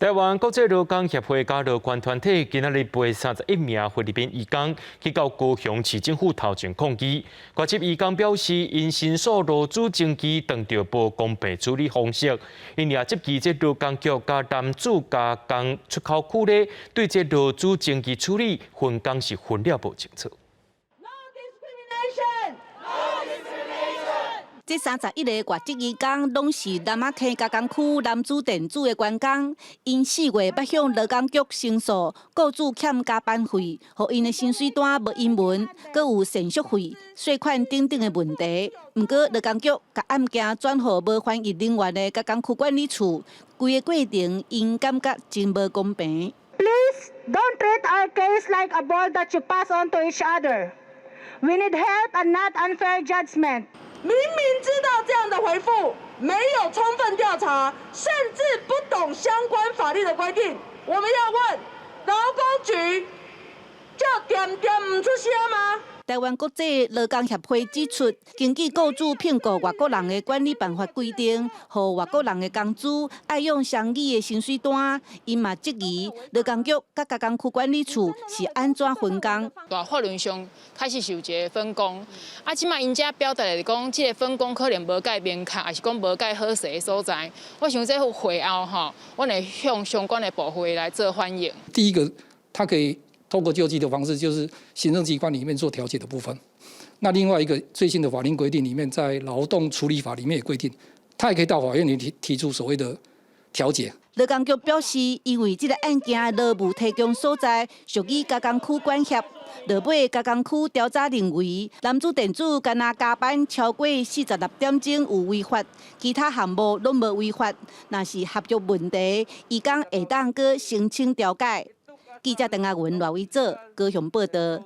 台湾国际劳工协会甲劳权团体今仔日陪31名菲律宾移工去到高雄市政府头前抗议。外籍移工表示，因申诉劳资争议当着无公平处理方式，因也质疑这劳工局甲男子加工出口区咧对这劳资争议处理分工是分了无清楚。 这31个外籍移工拢是南仔溪加工区男子电子的员工，因4月要向劳工局申诉，雇主欠加班费，互因的薪水单无英文，阁有赡续费、税款等等的问题。不过劳工局甲案件转予无翻译人员的加工区管理处，规个过程因感觉真无公平。Please don't treat our case like a ball that you pass on to each other. We need help and not unfair judgment. 明明知道这样的回复没有充分调查，甚至不懂相关法律的规定，我们要问劳工局，就点唔出声吗？ 台湾国际劳工协会指出，根据雇主聘雇外国人的管理办法规定，互外国人的工资爱用双语的薪水单，因嘛质疑劳工局甲加工区管理处是安怎分工？在法律上开始有一个分工，即马因遮表达来讲，这个分工可能无介明确，还是讲无介好势的所在。我想这会后吼，我会向相关的部会来做反映。第一个，它可以 透过救济的方式，就是行政机关里面做调解的部分。那另外一个最新的法令规定里面，在劳动处理法里面也规定，他也可以到法院里提出所谓的调解。劳工局表示，因为这个案件劳务提供所在属于加工区管辖，落尾加工区调查认为，男子电子干那加班超过46点钟有违法，其他项目拢无违法。若是合约问题，移工会当搁申请调解。记者邓亚文、赖伟做高雄报道。